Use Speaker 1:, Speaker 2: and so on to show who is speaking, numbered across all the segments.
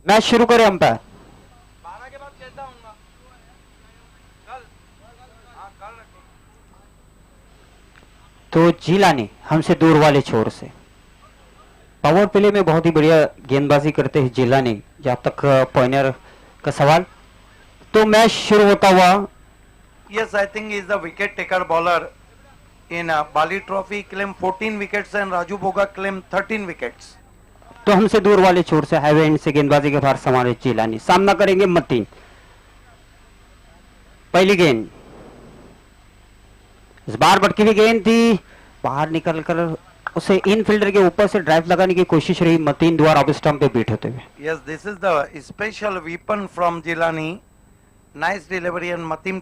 Speaker 1: Match शुरू करें umpire.
Speaker 2: 12 के बाद कहता हूँ कल। हाँ कल रखेंगे।
Speaker 1: तो जिलानी हमसे दूर वाले छोर से पावर प्ले में बहुत ही बढ़िया गेंदबाजी करते हैं जिलानी। जहां तक पॉइनर का सवाल, तो मैच शुरू होता हुआ।
Speaker 2: Yes, I think he is the wicket taker bowler in Bali Trophy. Claim 14 wickets and Raju Boga claim 13 wickets.
Speaker 1: तो हमसे दूर वाले छोर से हाईवे एंड से गेंदबाजी के भार संभाले जिलानी। सामना करेंगे मतीन। पहली गेंद इस बार भटकी हुई गेंद थी, बाहर निकलकर उसे इन फील्डर के ऊपर से ड्राइव लगाने की कोशिश रही मतीन द्वारा ऑफ स्टंप पे बीट होते हुए।
Speaker 2: Yes, this is the special weapon from Jilani. Nice delivery and Matin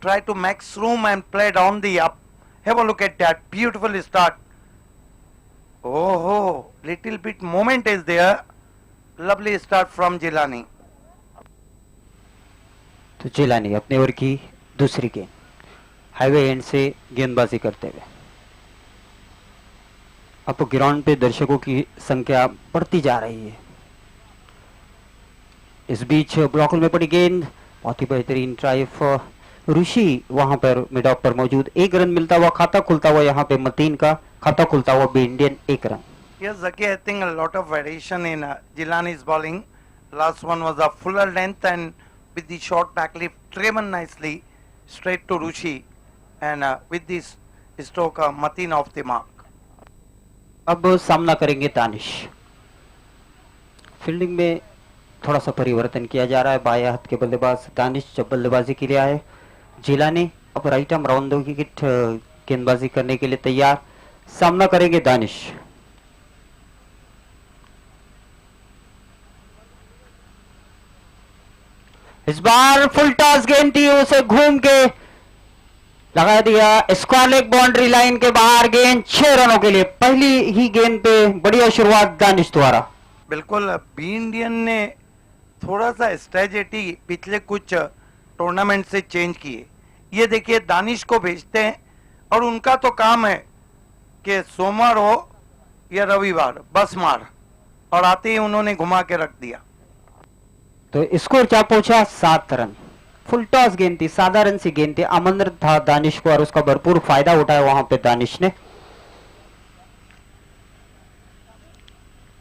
Speaker 2: try to make room and play down the up. Have a look at that beautiful start. Oh, little bit moment is there. Lovely start from Jilani.
Speaker 1: तो जिलानी अपने over की दूसरी गेंद highway and से गेंदबाजी करते हुए। अब ग्राउंड पे दर्शकों की संख्या बढ़ती जा रही है। इस बीच ब्लॉक में पड़ी गेंद, बहुत ही बेहतरीन ड्राइव ऋषि वहां पर मिड ऑफ पर मौजूद। एक रन मिलता हुआ, खाता खुलता हुआ यहाँ पे मतीन का खाता खुलता हुआ बी इंडियन एक run.
Speaker 2: Yes, Zaki, I think a lot of variation in Jilani's bowling. Last one was a fuller length and with the short back lift, driven nicely straight to Rushi, and with this stroke, Matin off the mark.
Speaker 1: अब सामना करेंगे Danish. Fielding में थोड़ा सा परिवर्तन किया जा रहा है। बाएं हाथ के बल्लेबाज दानिश जब बल्लेबाजी के लिए आए, जिलानी अब राइट आर्म राउंड विकेट गेंदबाजी करने के लिए तैयार। सामना करेंगे दानिश। इस बार फुल टॉस गेंद थी, उसे घूम के लगा दिया स्क्वायर लेग बाउंड्री लाइन के बाहर। गेंद 6 रनों के लिए। पहली ही गेंद पे बढ़िया शुरुआत दानिश द्वारा।
Speaker 2: बिल्कुल, बी इंडियन ने थोड़ा सा स्ट्रेटेजी पिछले कुछ टूर्नामेंट से चेंज किए। ये देखिए, दानिश को भेजते हैं और उनका तो काम है कि सोमवार हो या रविवार बस मार, और आते ही उन्होंने घुमा के रख दिया।
Speaker 1: तो स्कोर क्या पहुंचा? 7 रन। फुल टॉस गेंद थी, साधारण सी गेंद थी, आमंत्रित था दानिश को और उसका भरपूर फायदा उठाया वहां पे दानिश ने।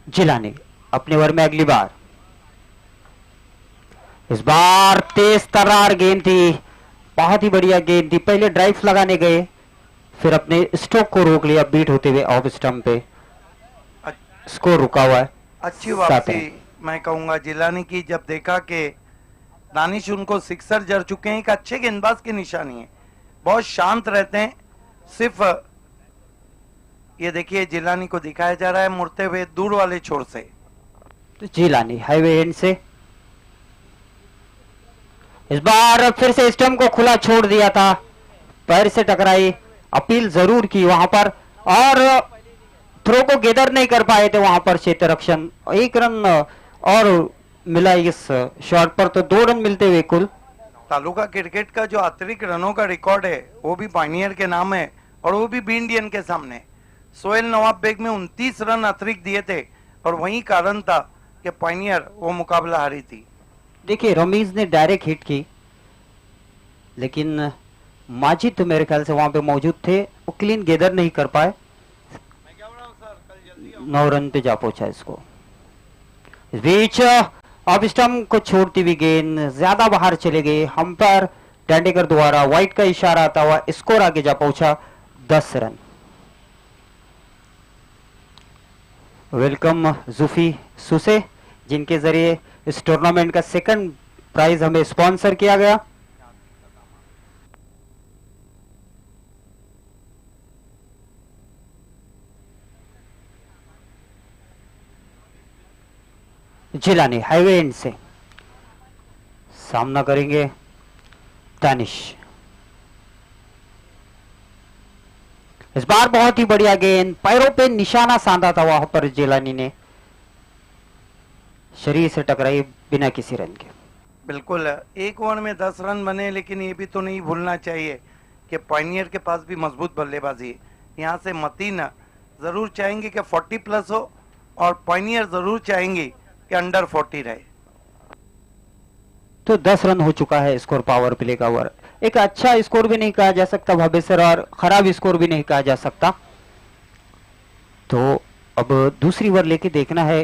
Speaker 1: जिलानी अपने ओवर में अगली बार। इस बार तेज तर्रार गेंद थी, बहुत ही बढ़िया गेंद थी। पहले ड्राइव लगाने गए, फिर अपने स्ट्रोक को रोक लिया बीट होते हुए ऑफ स्टंप पे। स्कोर रुका हुआ है।
Speaker 2: अच्छी वापसी मैं कहूंगा जिलानी की, जब देखा कि दानिश उनको सिक्सर जड़ चुके हैं। एक अच्छे गेंदबाज की निशानी है, बहुत शांत रहते हैं। सिर्फ ये देखिए, जिलानी को दिखाया जा रहा है मुड़ते हुए दूर वाले छोर से।
Speaker 1: तो जिलानी हाईवे एंड से इस बार फिर से स्टंप को खुला छोड़ दिया था, पैर से टकराई, अपील जरूर की वहां पर और थ्रो को गेदर नहीं कर पाए थे वहां पर क्षेत्ररक्षण। 1 रन और मिला इस शॉट पर, तो 2 रन मिलते हुए कुल।
Speaker 2: तालुका क्रिकेट का जो अतिरिक्त रनों का रिकॉर्ड है वो भी पायनियर के नाम है, और वो भी इंडियन के सामने। सोहेल नवाब बेग में 29 रन अतिरिक्त दिए थे, और वही कारण था कि पायनियर वो मुकाबला हारी थी।
Speaker 1: देखिए, रमीज ने डायरेक्ट हिट की, लेकिन माजिद तो मेरे ख्याल से वहां पे मौजूद थे, वो क्लीन गेदर नहीं कर पाए। 9 रन पे जा पहुंचा इसको। इस बीच ऑफ स्टंप को छोड़ती हुई गेंद ज्यादा बाहर चले गए। अंपायर टेंडेकर द्वारा वाइट का इशारा आता हुआ स्कोर आगे जा पहुंचा 10 रन। वेलकम जूफी सुसे, जिनके जरिए इस टूर्नामेंट का सेकंड प्राइज हमें स्पॉन्सर किया गया। जिलानी हाईवे एंड से सामना करेंगे दानिश। इस बार बहुत ही बढ़िया गेंद, पैरों पे निशाना साधा था वहां पर जिलानी ने, शरीर से टकराई बिना किसी रन के।
Speaker 2: बिल्कुल, एक ओवर में 10 रन बने, लेकिन ये भी तो नहीं भूलना चाहिए कि पायनियर के पास भी मजबूत बल्लेबाजी है। यहाँ से मतीन जरूर चाहेंगे कि 40 प्लस हो, और पायनियर जरूर चाहेंगे कि अंडर 40 रहे।
Speaker 1: तो 10 रन हो चुका है स्कोर पावर प्ले का ओवर। एक अच्छा स्कोर भी नहीं कहा जा सकता भावे सर, और खराब स्कोर भी नहीं कहा जा सकता। तो अब दूसरी ओवर लेके देखना है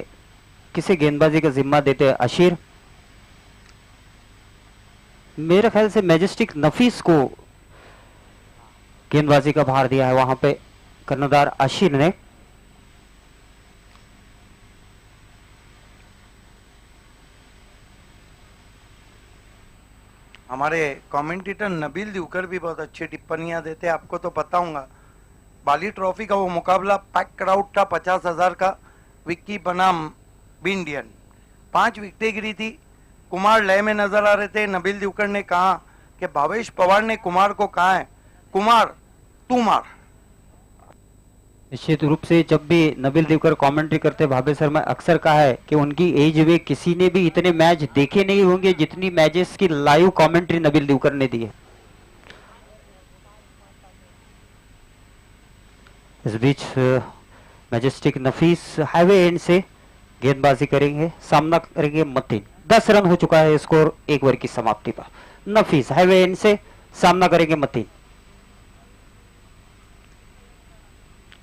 Speaker 1: किसे गेंदबाजी का जिम्मा देते हैं अशीर। मेरे ख्याल से मैजेस्टिक नफीस को गेंदबाजी का भार दिया है वहां पे कर्णधार अशीर ने।
Speaker 2: हमारे कमेंटेटर नबील दिवकर भी बहुत अच्छी टिप्पणियां देते हैं, आपको तो पता होगा। बाली ट्रॉफी का वो मुकाबला पैक क्राउड था, 50,000 का। विक्की बनाम इंडियन 5 विकेटें गिरी थी। कुमार लय में नजर आ रहे थे। नबील दिवकर ने कहा कि भावेश पवार ने कुमार को कहा है, कुमार तू मार।
Speaker 1: निश्चित रूप से जब भी नबील देवकर कमेंट्री करते भावे शर्मा अक्सर कहा है कि उनकी एज में किसी ने भी इतने मैच देखे नहीं होंगे जितनी मैचेस की लाइव कमेंट्री नबील देवकर ने दी है। इस बीच मैजेस्टिक नफीस हाईवे एंड से गेंदबाजी करेंगे, सामना करेंगे मतीन। 10 रन हो चुका है स्कोर एक ओवर की समाप्ति पर। नफीस हाईवे एंड से सामना करेंगे मतीन।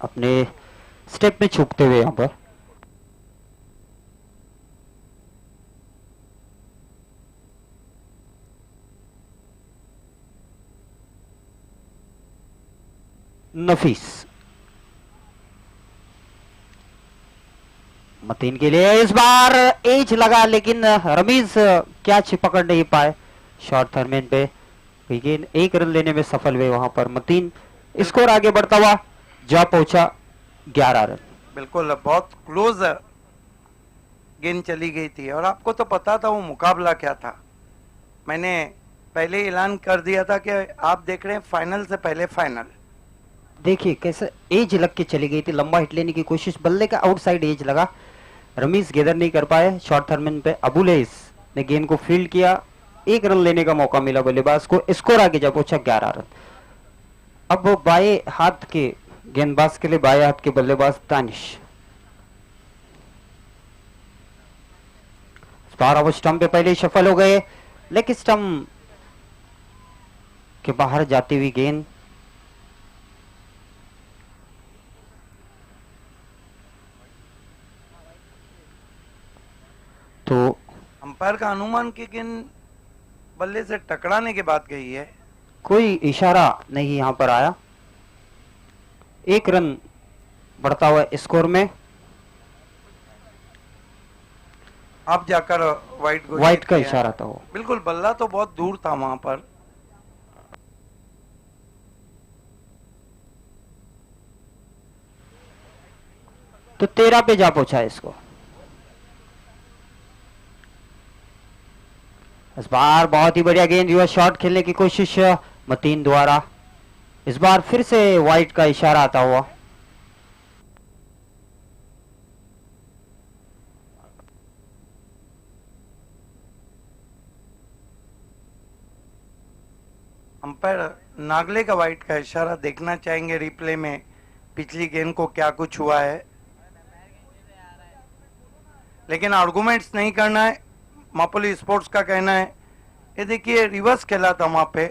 Speaker 1: अपने स्टेप में छुपते हुए यहां पर नफीस मतीन के लिए इस बार एज लगा, लेकिन रमीज कैच पकड़ नहीं पाए। शॉर्ट थर्मेन पे विकेट, 1 रन लेने में सफल हुए वहां पर मतीन। स्कोर आगे बढ़ता हुआ जा पहुंचा 11 रन।
Speaker 2: बिल्कुल बहुत क्लोज गेंद चली गई थी, और आपको तो पता था वो मुकाबला क्या था। मैंने पहले ऐलान कर दिया था कि आप देख रहे हैं फाइनल से पहले फाइनल।
Speaker 1: देखिए कैसे एज लग के चली गई थी, लंबा हिट लेने की कोशिश, बल्ले का आउटसाइड एज लगा, रमीज गेदर नहीं कर पाए। शॉर्ट थर्मेन पे अबुलेस ने गेंद को फील्ड किया, 1 रन लेने का मौका मिला बल्लेबाज को। स्कोर आगे जा पहुंचा 11 रन। अब बाएं हाथ के गेंदबाज के लिए बाएं हाथ के बल्लेबाज दानिश। अब स्टंप पे पहले सफल हो गए, लेकिन स्टंप के बाहर जाती हुई गेंद। तो
Speaker 2: अंपायर का अनुमान की गेंद बल्ले से टकराने के बाद गई है।
Speaker 1: कोई इशारा नहीं यहां पर आया। 1 रन बढ़ता हुआ स्कोर में।
Speaker 2: अब जाकर
Speaker 1: वाइट का इशारा था वो।
Speaker 2: बिल्कुल, बल्ला तो बहुत दूर था वहां पर।
Speaker 1: तो 13 पे जा पहुंचा है इसको। इस बार बहुत ही बढ़िया गेंद, युवा शॉट खेलने की कोशिश मतीन द्वारा। इस बार फिर से वाइट का इशारा आता हुआ।
Speaker 2: अंपायर नागले का वाइट का इशारा देखना चाहेंगे रिप्ले में, पिछली गेंद को क्या कुछ हुआ है। लेकिन आर्गुमेंट्स नहीं करना है। मापोली स्पोर्ट्स का कहना है, ये देखिए रिवर्स खेला था वहां पे।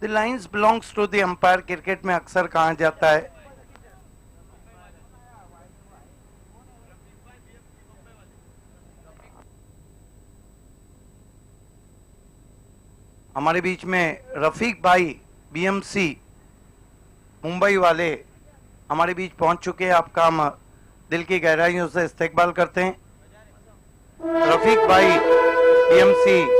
Speaker 2: The lines belongs to the umpire, cricket में अक्सर कहा जाता है। हमारे बीच में रफीक भाई बीएमसी मुंबई वाले हमारे बीच पहुंच चुके हैं। आपका हम दिल की गहराइयों से इस्तकबाल करते हैं। रफीक भाई बीएमसी,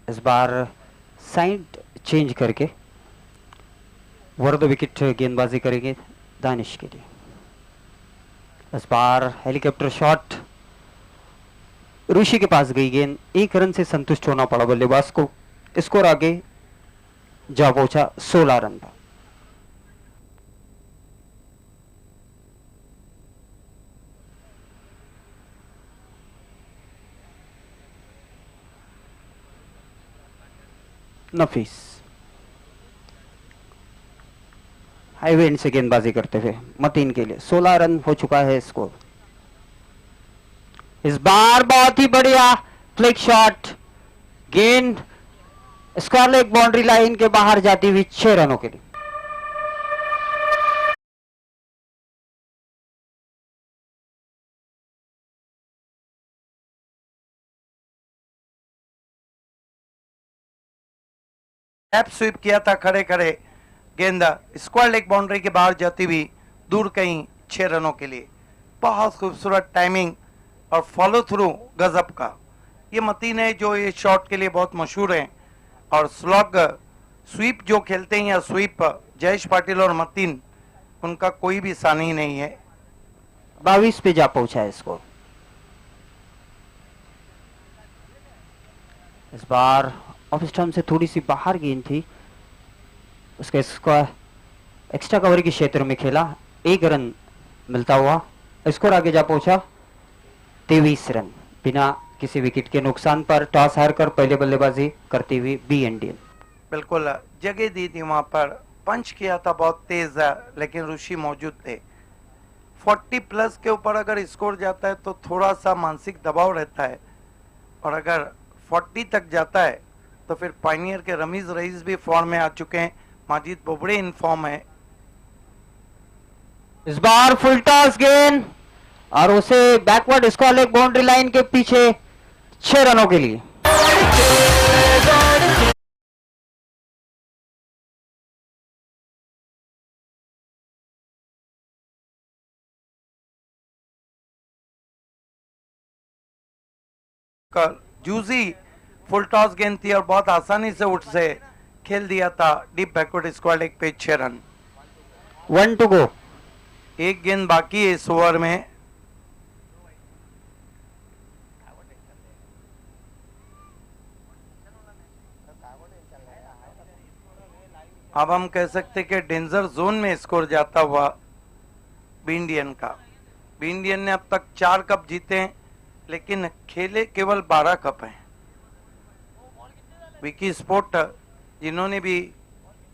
Speaker 1: इस बार साइड चेंज करके वर्द विकेट गेंदबाजी करेंगे दानिश के लिए। इस बार हेलीकॉप्टर शॉट ऋषि के पास गई गेंद, 1 रन से संतुष्ट होना पड़ा बल्लेबाज को। स्कोर आगे जा पहुंचा 16 रन पर। नफीस हाईवे एंड से गेंदबाजी करते हुए मतीन के लिए 16 रन हो चुका है स्कोर। इस बार बहुत ही बढ़िया फ्लिक शॉट, गेंद स्क्वायर लेग बाउंड्री लाइन के बाहर जाती हुई 6 रनों के लिए।
Speaker 2: टैप स्वीप किया था खड़े खड़े, गेंद स्क्वायर लेग बाउंड्री के बाहर जाती हुई दूर कहीं 6 रनों के लिए। बहुत खूबसूरत टाइमिंग और फॉलो थ्रू गजब का। ये मतीन है जो ये शॉट के लिए बहुत मशहूर हैं, और स्लॉग स्वीप जो खेलते हैं या स्वीप जयेश पाटिल और मतीन, उनका कोई भी सानी नहीं है।
Speaker 1: 22 पे जा पहुंचा है स्कोर। इस बार ऑफ स्टंप से थोड़ी सी बाहर गेंद थी, उसके स्क्वायर एक्स्ट्रा कवर के क्षेत्र में खेला, 1 रन मिलता हुआ स्कोर आगे जा पहुंचा 23 रन बिना किसी विकेट के नुकसान पर। टॉस हारकर पहले बल्लेबाजी करती हुई बी इंडियन।
Speaker 2: बिल्कुल जगह दी थी वहां पर, पंच किया था बहुत तेज, लेकिन ऋषि मौजूद थे। 40 प्लस के ऊपर अगर स्कोर जाता है तो थोड़ा सा मानसिक दबाव रहता है, और अगर 40 तक जाता है तो फिर पाइनियर के रमीज रईस भी फॉर्म में आ चुके हैं, माजिद बोबड़े इन फॉर्म है।
Speaker 1: इस बार फुल टॉस गेंद और उसे backward square leg boundary line के पीछे 6 रनों के लिए।
Speaker 2: जूजी फुल टॉस गेंद थी और बहुत आसानी से उठ से खेल दिया था डीप बैकवर्ड स्क्वायर लेग पे 6 रन।
Speaker 1: 1 to go.
Speaker 2: एक गेंद बाकी है इस ओवर में। अब हम कह सकते कि डेंजर जोन में स्कोर जाता हुआ बी इंडियन का। बी इंडियन ने अब तक 4 कप जीते हैं, लेकिन खेले केवल 12 कप हैं। विकी स्पोर्ट जिन्होंने भी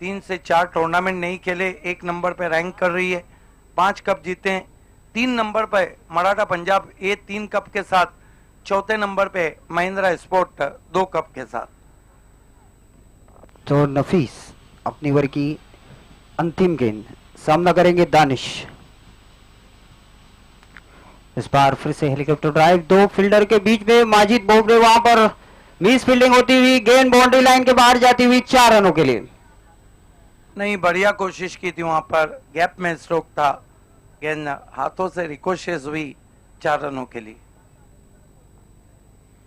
Speaker 2: 3 से 4 टूर्नामेंट नहीं खेले, 1 नंबर पे रैंक कर रही है, 5 कप जीते हैं। 3 नंबर पे मराठा पंजाब ये 3 कप के साथ, चौथे नंबर पे महिंद्रा स्पोर्ट 2 कप के साथ।
Speaker 1: तो नफीस अपनी ओवर की अंतिम गेंद सामना करेंगे दानिश। इस बार फिर से हेलीकॉप्टर ड्राइव, 2 फील्डर के बीच में माजिद बोबड़े, वहां पर मिस फील्डिंग होती हुई गेंद बाउंड्री लाइन के बाहर जाती हुई 4 रनों के लिए।
Speaker 2: नहीं, बढ़िया कोशिश की थी वहां पर, गैप में स्ट्रोक था, गेंद हाथों से रिकोशेस हुई 4 रनों के लिए।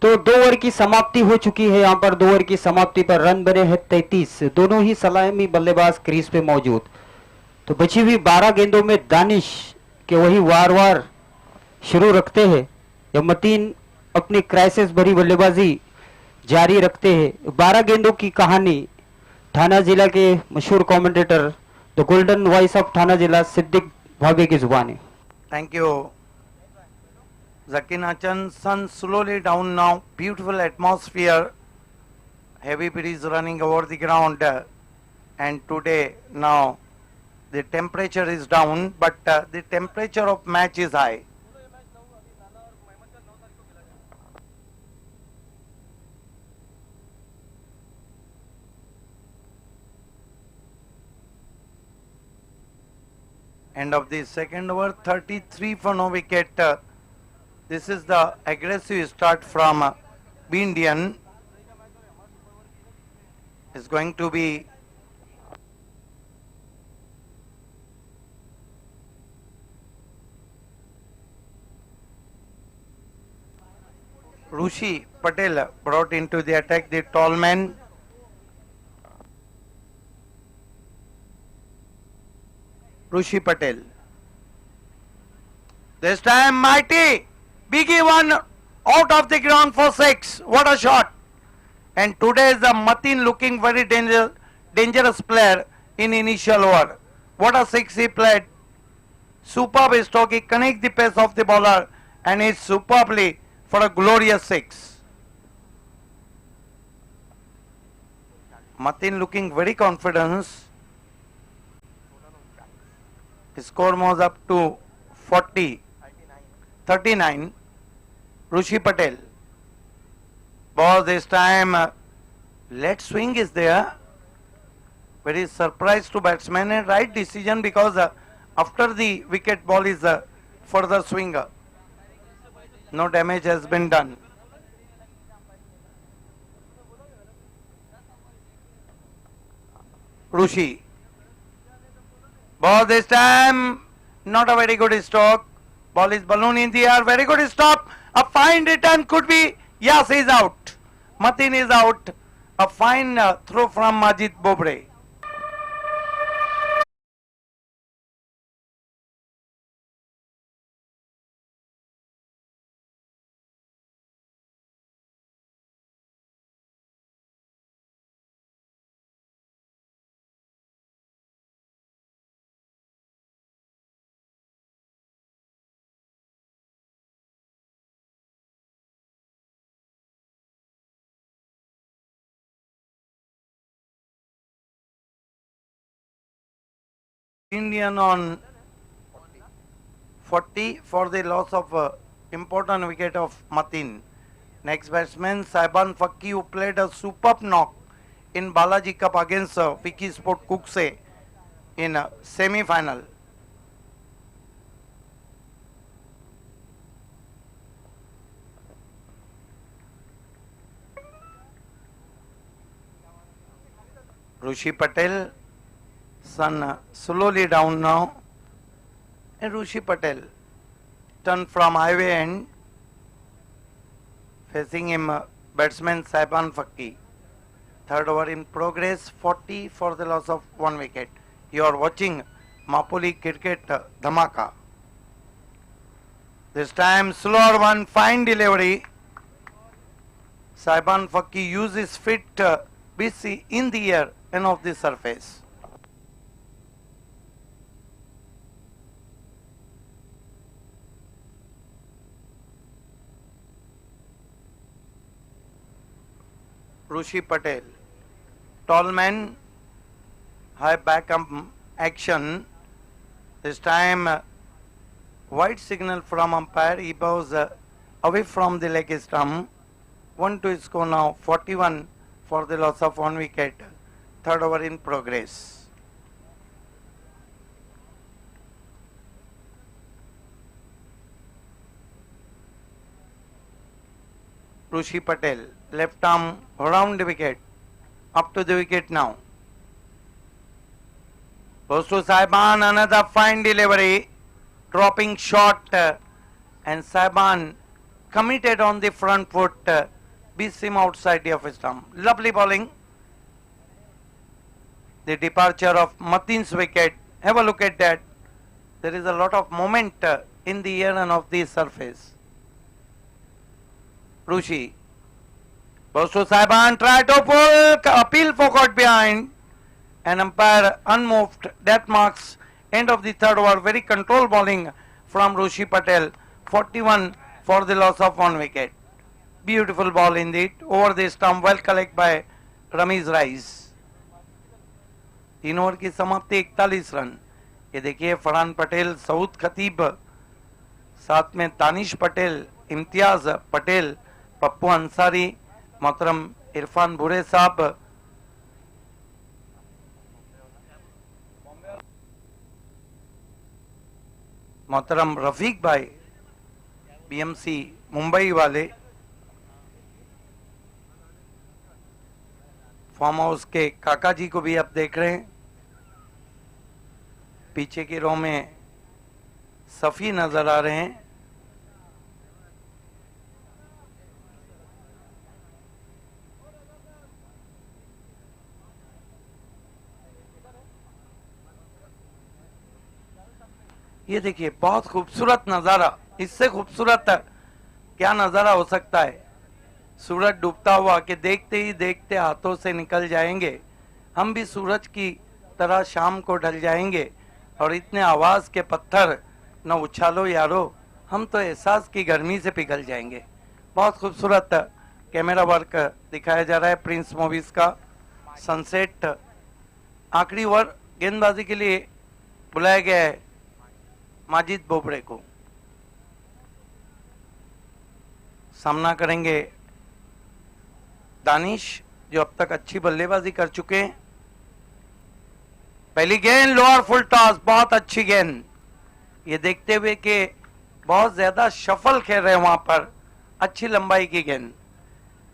Speaker 1: तो 2 ओवर की समाप्ति हो चुकी है। यहाँ पर 2 ओवर की समाप्ति पर रन बने हैं 33। दोनों ही सलामी बल्लेबाज क्रीज पे मौजूद। तो बची हुई 12 गेंदों में दानिश के वही वार वार शुरू रखते हैं या मतीन अपनी क्राइसिस भरी बल्लेबाजी जारी रखते हैं। 12 गेंदों की कहानी थाना जिला के मशहूर commentator the golden voice of थाना जिला सिद्दीक भावे की जुबानी।
Speaker 2: Thank you. Zakir Nachan, sun slowly down now. Beautiful atmosphere. Heavy breeze running over the ground. And today, now, the temperature is down, but the temperature of match is high. End of the second over, 33 for no wicket. This is the aggressive start from B Indian. Is going to be Rushi Patel brought into the attack, the tall man. Rushi Patel. This time mighty. Biggie one out of the ground for 6. What a shot. And today is the Matin looking very dangerous player in initial over. What a six he played. Superb stroke. He connects the pace of the bowler and hits superbly for a glorious six. Matin looking very confident. His score moves up to 39. Rushi Patel. Ball this time. Let swing is there. Very surprise to batsman and right decision because after the wicket ball is further swinger. No damage has been done. Rushi. Ball this time. Not a very good stroke. Ball is balloon in the air. Very good stop. A fine return could be. Yes, he is out. Matin is out. A fine throw from Majid Bobre. Indian on 40 for the loss of important wicket of Matin. Next batsman Saiban Fakki, who played a superb knock in Balaji Cup against Vicky Sport Kukse in semi-final. Rushi Patel, sun slowly down now, and Rushi Patel turn from highway end, facing him batsman Saiban Fakki. Third over in progress, 40 for the loss of 1 wicket. You are watching Mapoli Cricket Dhamaka. This time slower one, fine delivery. Saiban Fakki uses feet BC in the air and off the surface. Rushi Patel, tall man, high back action. This time white signal from umpire. He bows away from the leg stump. 1-2 score now, 41 for the loss of 1 wicket. Third over in progress. Rushi Patel, left arm around the wicket, up to the wicket now. Goes to Saiban, another fine delivery, dropping short, and Saiban committed on the front foot, beats him outside the off stump. Lovely bowling. The departure of Matin's wicket, have a look at that. There is a lot of moment in the air and off the surface. Rushi. Goes to Saiban, try to pull, appeal for caught behind, and umpire unmoved. That marks end of the third over. Very controlled bowling from Rushi Patel. 41 for the loss of 1 wicket. Beautiful ball indeed. Over the stump, well collected by Ramiz Rais. 3 over की समाप्ति 41 run. ये देखिए फरहान पटेल, सऊद खतीब, साथ में दानिश पटेल, इम्तियाज पटेल, पप्पू अंसारी, मोहतरम इरफान भूरे साहब, मोहतरम रफीक भाई, बीएमसी मुंबई वाले, फार्म हाउस के काका जी को भी आप देख रहे हैं. पीछे की रो में सफी नजर आ रहे हैं. ये देखिए बहुत खूबसूरत नजारा. इससे खूबसूरत क्या नजारा हो सकता है. सूरज डूबता हुआ कि देखते ही देखते हाथों से निकल जाएंगे. हम भी सूरज की तरह शाम को ढल जाएंगे और इतने आवाज के पत्थर न उछालो यारो, हम तो एहसास की गर्मी से पिघल जाएंगे। बहुत खूबसूरत कैमरा वर्क दिखाया जा रहा है प्रिंस मूवीज का। सनसेट आखिरी ओवर गेंदबाजी के लिए बुलाया गया है माजिद बोबड़े को। सामना करेंगे दानिश जो अब तक अच्छी बल्लेबाजी कर चुके हैं। पहली गेंद लोअर फुल टॉस, बहुत अच्छी गेंद। ये देखते हुए कि बहुत ज्यादा शफल खेल रहे हैं वहां पर, अच्छी लंबाई की गेंद।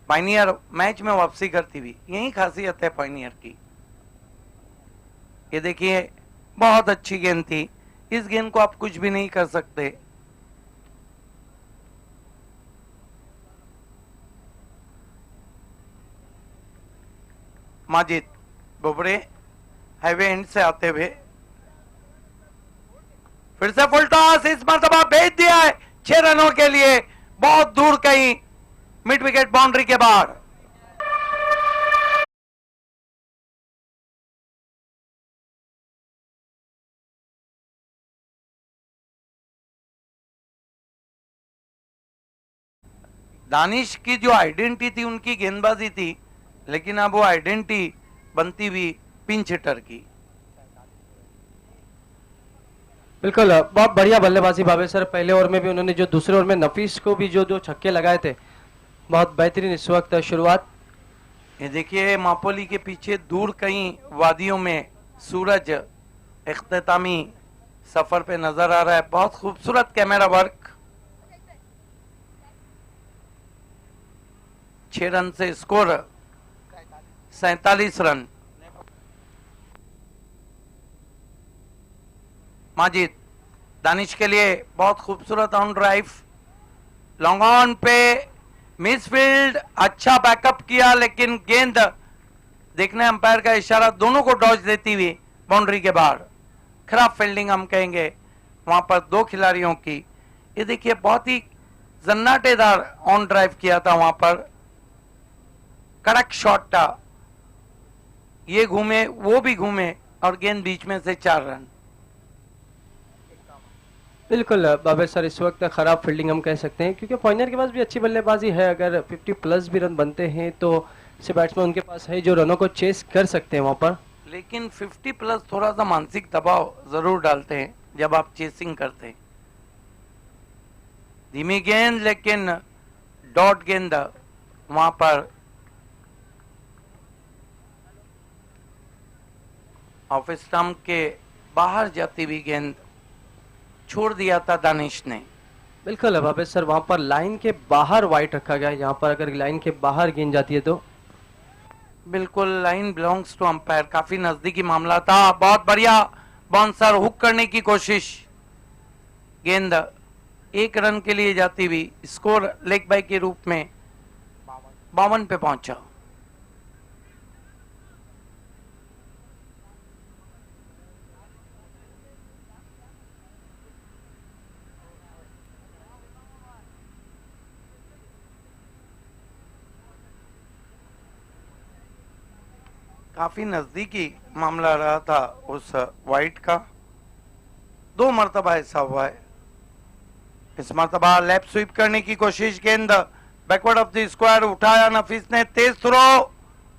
Speaker 2: पायनियर मैच में वापसी करती हुई, यही खासियत है पायनियर की। ये देखिए बहुत अच्छी गेंद थी, इस गेंद को आप कुछ भी नहीं कर सकते। माजिद बोबड़े हाईवे एंड से आते हुए फिर से फुल टॉस, इस मरतबा भेज दिया है 6 रनों के लिए, बहुत दूर कहीं मिड विकेट बाउंड्री के बाहर। दानिश की जो आइडेंटिटी थी उनकी गेंदबाजी थी, लेकिन अब वो आइडेंटिटी बनती हुई पिंच हिटर की।
Speaker 3: बिल्कुल बहुत बढ़िया बल्लेबाजी भावे सर। पहले ओवर में भी उन्होंने जो दूसरे ओवर में नफीस को भी जो दो छक्के लगाए थे, बहुत बेहतरीन इस वक्त शुरुआत।
Speaker 2: ये देखिए मापोली के पीछे दूर कहीं वादियों में सूरज इख्तितामी सफर पे नजर आ रहा है। बहुत खूबसूरत कैमरा वर्क। 6 रन से स्कोर 47 रन। माजिद दानिश के लिए बहुत खूबसूरत ऑन ड्राइव, लॉन्ग ऑन पे मिसफील्ड, अच्छा बैकअप किया, लेकिन गेंद देखने अंपायर का इशारा दोनों को डॉज देती हुई बाउंड्री के बाहर। खराब फील्डिंग हम कहेंगे वहां पर 2 खिलाड़ियों की। ये देखिए बहुत ही जन्नाटेदार ऑन ड्राइव किया था वहां पर, कड़क शॉट था, ये घूमे वो भी घूमे और गेंद बीच में से 4 रन।
Speaker 3: बिल्कुल बाबर सर, इस वक्त खराब फील्डिंग हम कह सकते हैं, क्योंकि पॉइंटर के पास भी अच्छी बल्लेबाजी है। अगर 50 प्लस भी रन बनते हैं तो से बैट्समैन उनके पास है जो रनों को चेस कर सकते हैं वहां पर।
Speaker 2: लेकिन 50 प्लस थोड़ा सा मानसिक दबाव जरूर डालते हैं जब आप चेसिंग करते हैं। धीमी गेंद लेकिन डॉट गेंद वहां पर ऑफ स्टंप के बाहर जाती हुई गेंद छोड़ दिया था दानिश ने।
Speaker 3: बिल्कुल बाबर सर, वहां पर लाइन के बाहर वाइट रखा गया है। यहाँ पर अगर लाइन के बाहर गेंद जाती है तो
Speaker 2: बिल्कुल लाइन बिलोंग्स टू अंपायर, काफी नजदीकी मामला था। बहुत बढ़िया बाउंसर, हुक करने की कोशिश, गेंद 1 रन के लिए जाती हुई, स्कोर लेग बाय के रूप में 52 पे पहुंचा। काफी नजदीकी मामला रहा था उस वाइट का। 2 मरतबा ऐसा हुआ है। इस मरतबा लेफ्ट स्वीप करने की कोशिश, गेंद बैकवर्ड ऑफ द स्क्वायर, उठाया नफीस ने, तेज थ्रो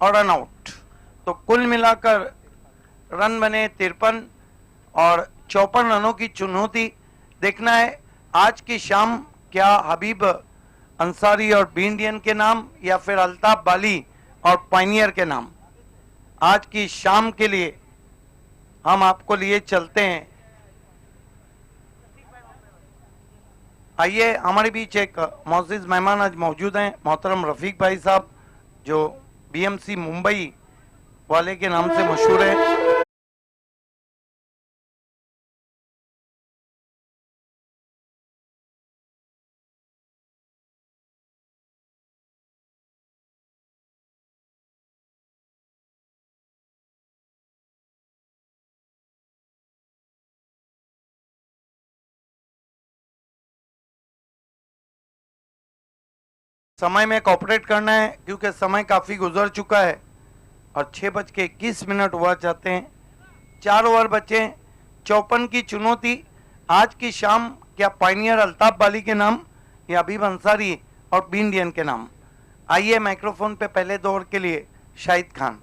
Speaker 2: और रन आउट। तो कुल मिलाकर रन बने 53 और 54 रनों की चुनौती। देखना है आज की शाम क्या हबीब अंसारी और बी इंडियन के नाम या फिर अल्ताफ बाली और पायनियर के नाम। आज की शाम के लिए हम आपको लिए चलते हैं। आइए, हमारे बीच एक मोअज़्ज़िज़ मेहमान आज मौजूद हैं, मोहतरम रफीक भाई साहब, जो बीएमसी मुंबई वाले के नाम से मशहूर है। समय में कॉपरेट करना है क्योंकि समय काफी गुजर चुका है और 6:21 हुआ चाहते हैं। 4 ओवर बचे हैं। 54 की चुनौती आज की शाम क्या पायनियर अल्ताफ बाली के नाम या अबीब अंसारी और बी इंडियन के नाम। आइए माइक्रोफोन पे पहले 2 ओवर के लिए शाहिद खान।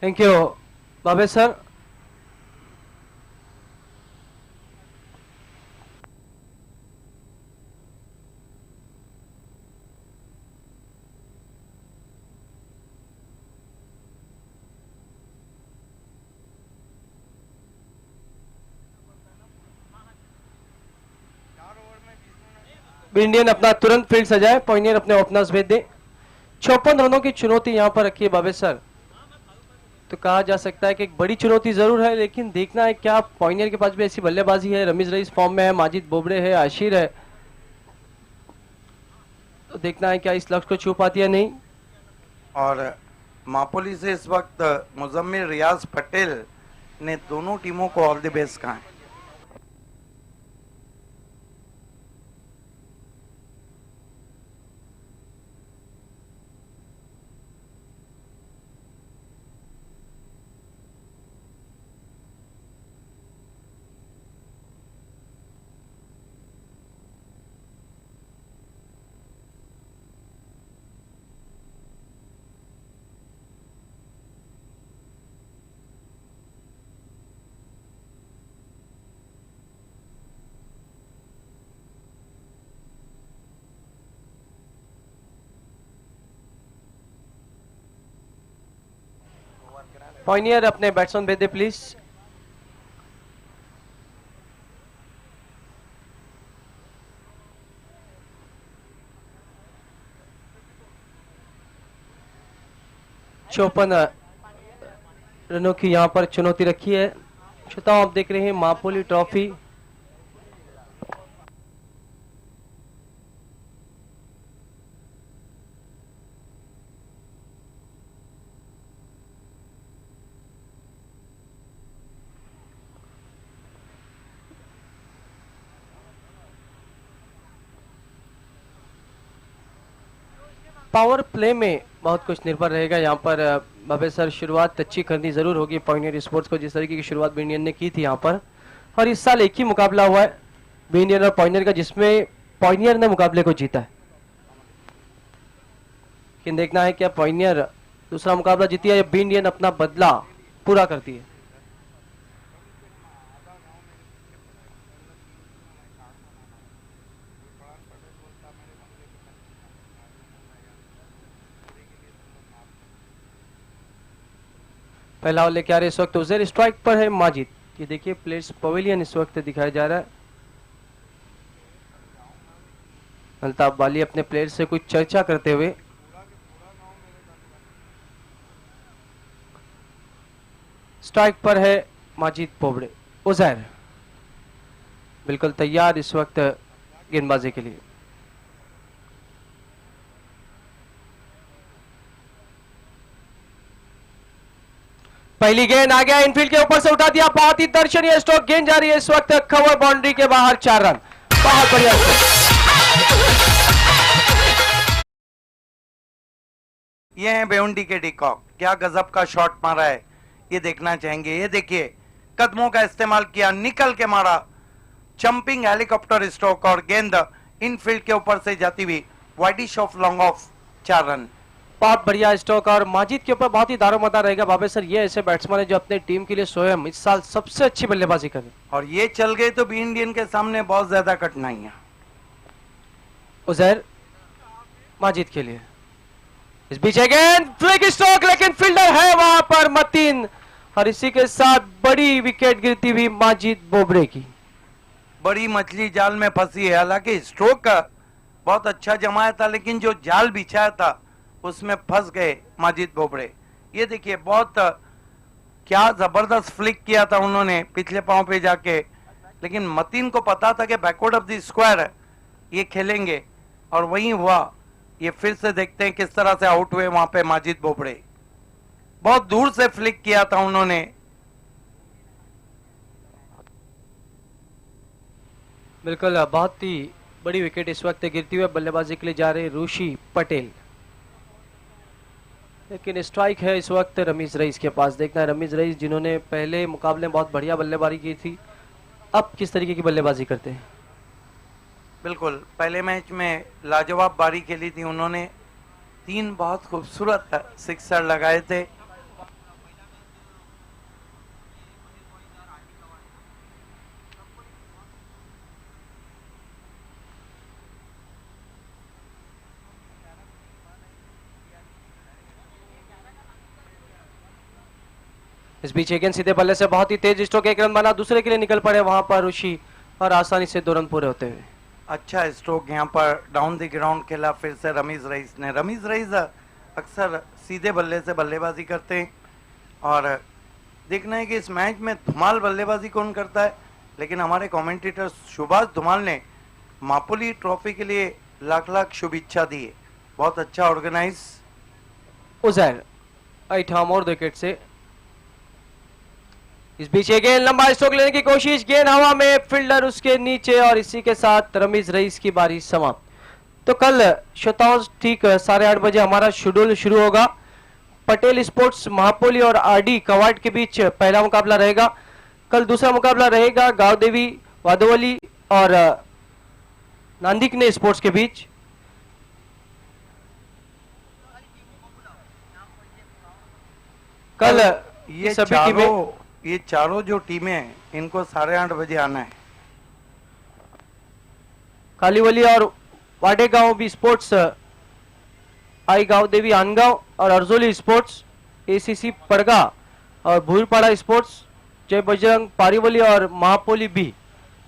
Speaker 3: थैंक यू बाबे सर। इंडियन अपना तुरंत फील्ड सजाए, पॉइनियर अपने ओपनर्स भेज दे। 54 रनों की चुनौती यहां पर रखी है बाबे सर। तो कहा जा सकता है कि एक बड़ी चुनौती जरूर है, लेकिन देखना है क्या पॉइनियर के पास भी ऐसी बल्लेबाजी है। रमीज रईस फॉर्म में है, माजिद बोबड़े है, आशिर है, तो देखना है क्या इस लक्ष्य को छू पाती है नहीं।
Speaker 2: और मापोली से इस वक्त मुजम्मिल रियाज पटेल ने दोनों टीमों को ऑल द बेस्ट कहा है।
Speaker 3: पॉइनियर अपने बैट्समैन भेज दे प्लीज। चौपन रनों की यहां पर चुनौती रखी है। श्रोताओं आप देख रहे हैं मापोली ट्रॉफी। पावर प्ले में बहुत कुछ निर्भर रहेगा यहाँ पर बाबे सर। शुरुआत अच्छी करनी जरूर होगी पॉइनियर स्पोर्ट्स को, जिस तरीके की शुरुआत बी इंडियन ने की थी यहाँ पर। और इस साल एक ही मुकाबला हुआ है बी इंडियन और पॉइनियर का, जिसमें पॉइनियर ने मुकाबले को जीता है। लेकिन देखना है क्या पॉइनियर दूसरा मुकाबला जीती है या बी इंडियन अपना बदला पूरा करती है। पहला ओवर लेके आ रहे इस वक्त उजैर, स्ट्राइक पर है माजिद। ये देखिए प्लेयर्स पवेलियन इस वक्त दिखाया जा रहा है। अल्ताफ बाली अपने प्लेयर से कुछ चर्चा करते हुए। स्ट्राइक पर है माजिद बोबड़े। उजैर बिल्कुल तैयार इस वक्त गेंदबाजी के लिए। पहली गेंद आ गया, इनफील्ड के ऊपर से उठा दिया, बहुत ही दर्शनीय स्ट्रोक। गेंद जा रही है इस वक्त कवर बाउंड्री के बाहर, 4 रन। बहुत बढ़िया।
Speaker 2: ये है बेउंडी के डिकॉक, क्या गजब का शॉट मारा है, ये देखना चाहेंगे। ये देखिए कदमों का इस्तेमाल किया, निकल के मारा, जंपिंग हेलीकॉप्टर स्ट्रोक और गेंद इनफील्ड के ऊपर से जाती हुई widish of long off, 4 run.
Speaker 3: बहुत बढ़िया स्ट्रोक और माजिद के ऊपर बहुत ही दारोमदार रहेगा बाबे सर। ये ऐसे बैट्समैन है जो अपने टीम के लिए स्वयं इस साल सबसे अच्छी बल्लेबाजी करे, और
Speaker 2: ये चल गए तो बी इंडियन के सामने बहुत ज्यादा कठिनाइयां।
Speaker 3: उजैर माजिद के लिए इस बीच गेंद फ्लिक स्ट्रोक, लेकिन फील्डर है वहां पर मतीन, और इसी के साथ बड़ी विकेट गिरती हुई माजिद बोबड़े की।
Speaker 2: बड़ी मछली जाल में फंसी है। हालांकि स्ट्रोक बहुत अच्छा जमाया था, लेकिन जो जाल बिछाया था उसमें फंस गए माजिद बोबड़े। ये देखिए बहुत क्या जबरदस्त फ्लिक किया था उन्होंने पिछले पांव पे जाके, लेकिन मतीन को पता था कि बैकवर्ड ऑफ द स्क्वायर ये खेलेंगे, और वही हुआ। ये फिर से देखते हैं किस तरह से आउट हुए वहां पे माजिद बोबड़े। बहुत दूर से फ्लिक किया था उन्होंने।
Speaker 3: बिल्कुल बहुत ही बड़ी विकेट इस वक्त गिरती हुई बल्लेबाजी के लिए जा रहे ऋषि पटेल। लेकिन स्ट्राइक है इस वक्त रमीज रईस के पास। देखना है रमीज रईस जिन्होंने पहले मुकाबले में बहुत बढ़िया बल्लेबाजी की थी, अब किस तरीके की बल्लेबाजी करते हैं।
Speaker 2: बिल्कुल, पहले मैच में लाजवाब बारी खेली थी उन्होंने, 3 बहुत खूबसूरत सिक्सर लगाए थे।
Speaker 3: इस बीच अगेन सीधे बल्ले से बहुत ही तेज स्ट्रोक, 1 रन बना, दूसरे के लिए निकल पड़े वहां पर ऋषि और आसानी से 2 रन पूरे होते हुए।
Speaker 2: अच्छा स्ट्रोक यहाँ पर डाउन द ग्राउंड खेला फिर से रमीज रईस ने। रमीज रईस अक्सर सीधे बल्ले से बल्लेबाजी करते हैं और देखना है कि इस मैच में धुमाल बल्लेबाजी कौन करता है, लेकिन हमारे कमेंटेटर सुभाष धुमाल ने मापुली ट्रॉफी के लिए लाख लाख शुभेच्छा दी है। बहुत अच्छा ऑर्गेनाइज।
Speaker 3: उजैर ऐठाम और विकेट से। इस बीच गेंद लंबा स्ट्रोक लेने की कोशिश, गेंद हवा में, फील्डर उसके नीचे और इसी के साथ रमीज रईस की बारी समाप्त। तो कल श्रोताओं ठीक 8:30 बजे हमारा शेड्यूल शुरू होगा। पटेल स्पोर्ट्स महापोली और आरडी कवाड़ के बीच पहला मुकाबला रहेगा। कल दूसरा मुकाबला रहेगा गांव देवी वादोवली और नांदिकने स्पोर्ट्स के बीच। कल
Speaker 2: ये
Speaker 3: सभी टीमें,
Speaker 2: ये चारों जो टीमें हैं इनको 8:30 बजे आना है।
Speaker 3: कालीवली और वाडेगांव भी स्पोर्ट्स, आई गांव देवी आनगांव और अर्जोली स्पोर्ट्स, एसीसी पड़गा और भूरपाड़ा स्पोर्ट्स, जय बजरंग पारीवली और महापोली भी।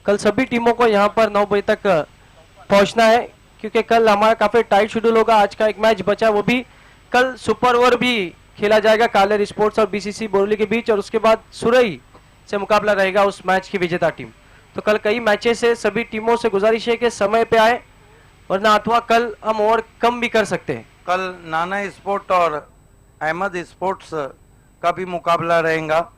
Speaker 3: कल सभी टीमों को यहां पर 9 बजे तक पहुंचना है, क्योंकि कल हमारा काफी टाइट शेड्यूल होगा। आज का एक मैच बचा, वो भी कल सुपर ओवर भी खेला जाएगा कालेर स्पोर्ट्स और बीसीसी बोरली के बीच, और उसके बाद सुरई से मुकाबला रहेगा उस मैच की विजेता टीम। तो कल कई मैचेस से सभी टीमों से गुजारिश है कि समय पे आए, वरना अथवा कल हम और कम भी कर सकते हैं।
Speaker 2: कल नाना स्पोर्ट और अहमद स्पोर्ट्स का भी मुकाबला रहेगा।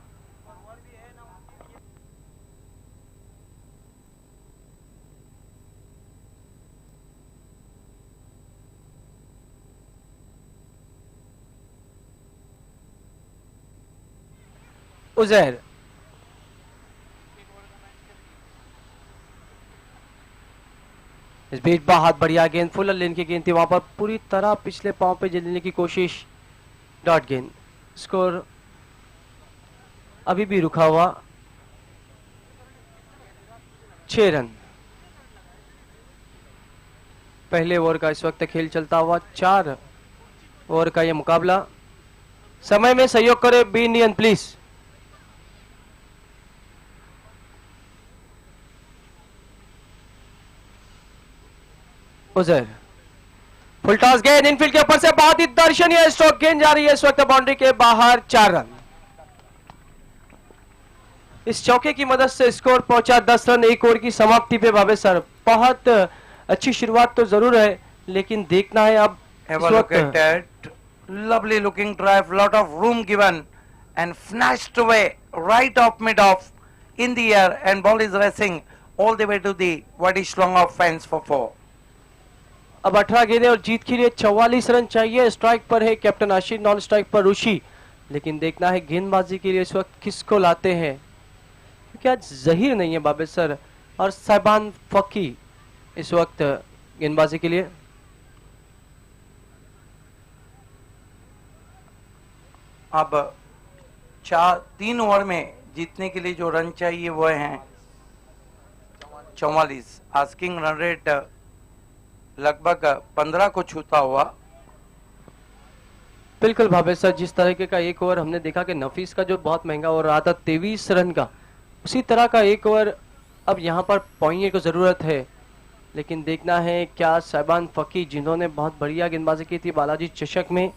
Speaker 3: उजैर इस बीच बहुत बढ़िया गेंद, फुल लेन की गेंद थी, वहां पर पूरी तरह पिछले पांव पे जलने की कोशिश, डॉट गेंद। स्कोर अभी भी रुका हुआ 6 रन। पहले ओवर का इस वक्त खेल चलता हुआ 4 ओवर का यह मुकाबला। समय में सहयोग करे be Indian please. Uzair full toss गेंद इनफील्ड के ऊपर से बहुत ही दर्शनीय स्ट्रोक, गेंद जा रही है इस वक्त बाउंड्री के बाहर, 4 रन। इस चौके की मदद से स्कोर पहुंचा 10 रन 1 ओवर की समाप्ति पे। भावे सर बहुत अच्छी शुरुआत तो जरूर है, लेकिन देखना है अब
Speaker 2: Have a look at that. Lovely looking drive, lot of room given and snatched away right off mid off in the air, and ball is racing all the way to the whitish long off fence for 4.
Speaker 3: अब 18 गेंदें और जीत के लिए 44 run चाहिए। Strike पर है captain आशीष, non strike पर ऋषि, लेकिन देखना है गेंदबाजी के लिए इस वक्त किसको लाते हैं, क्योंकि आज जहीर नहीं है बाबे सर और साइबान फकी इस वक्त गेंदबाजी के लिए।
Speaker 2: अब 3 ओवर में जीतने के लिए जो रन चाहिए वो हैं 44। आस्किंग रन रेट लगभग 15 को छूता हुआ।
Speaker 3: बिल्कुल भावे सर, जिस तरीके का एक ओवर हमने देखा कि नफीस का जो बहुत महंगा ओवर रहा था 23 रन का, उसी तरह का एक ओवर अब यहाँ पर पॉइंट को जरूरत है। लेकिन देखना है क्या साइबान फकी जिन्होंने बहुत बढ़िया गेंदबाजी की थी बालाजी चषक में,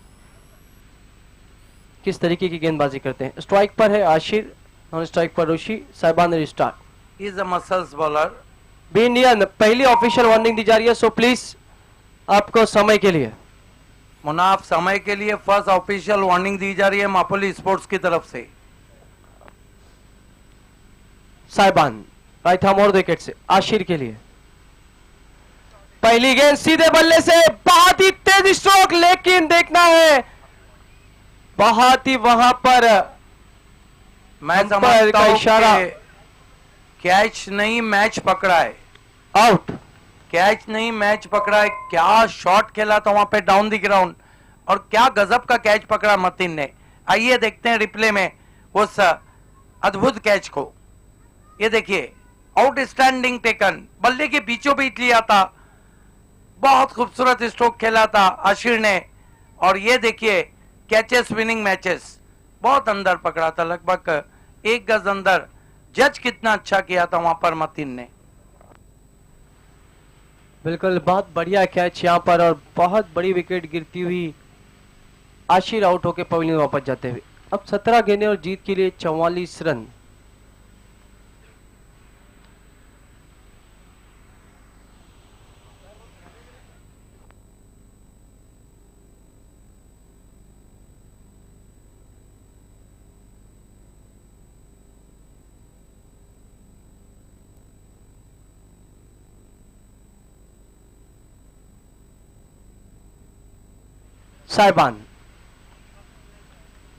Speaker 3: किस तरीके की गेंदबाजी करते हैं। स्ट्राइक पर है आशिर, नॉन स्ट्राइक पर ऋषि, साइबान restart.
Speaker 2: Is a muscles bowler.
Speaker 3: बी इंडियन पहली ऑफिशियल वार्निंग दी जा रही है, सो प्लीज आपको समय के लिए,
Speaker 2: मुनाफ समय के लिए फर्स्ट ऑफिशियल वार्निंग दी जा रही है मापोली स्पोर्ट्स की तरफ से।
Speaker 3: साइबान राइट आर्म और विकेट से आशिर के लिए पहली गेंद सीधे बल्ले से बहुत ही तेज स्ट्रोक, लेकिन देखना है बहुत ही वहां पर
Speaker 2: मैं
Speaker 3: अंपायर
Speaker 2: समझता
Speaker 3: का
Speaker 2: हूं
Speaker 3: इशारा।
Speaker 2: कि कैच नहीं मैच पकड़ा है,
Speaker 3: आउट।
Speaker 2: कैच नहीं मैच पकड़ा है। क्या शॉट खेला था वहां पे डाउन द ग्राउंड, और क्या गजब का कैच पकड़ा मतीन ने। आइए देखते हैं रिप्ले में उस अद्भुत कैच को। ये देखिए, आउटस्टैंडिंग टेकन, बल्ले के बीचों बीच लिया था, बहुत खूबसूरत स्ट्रोक खेला था आशिर ने। और ये देखिए कैचेस विनिंग मैचेस, बहुत अंदर पकड़ा था, लगभग 1 गज अंदर। जज कितना अच्छा किया था वहां पर मतीन ने।
Speaker 3: बिल्कुल बहुत बढ़िया कैच यहाँ पर, और बहुत बड़ी विकेट गिरती हुई आशिर आउट होकर पवेलियन वापस जाते हुए। अब 17 गेंदें और जीत के लिए 44 रन। साहिबान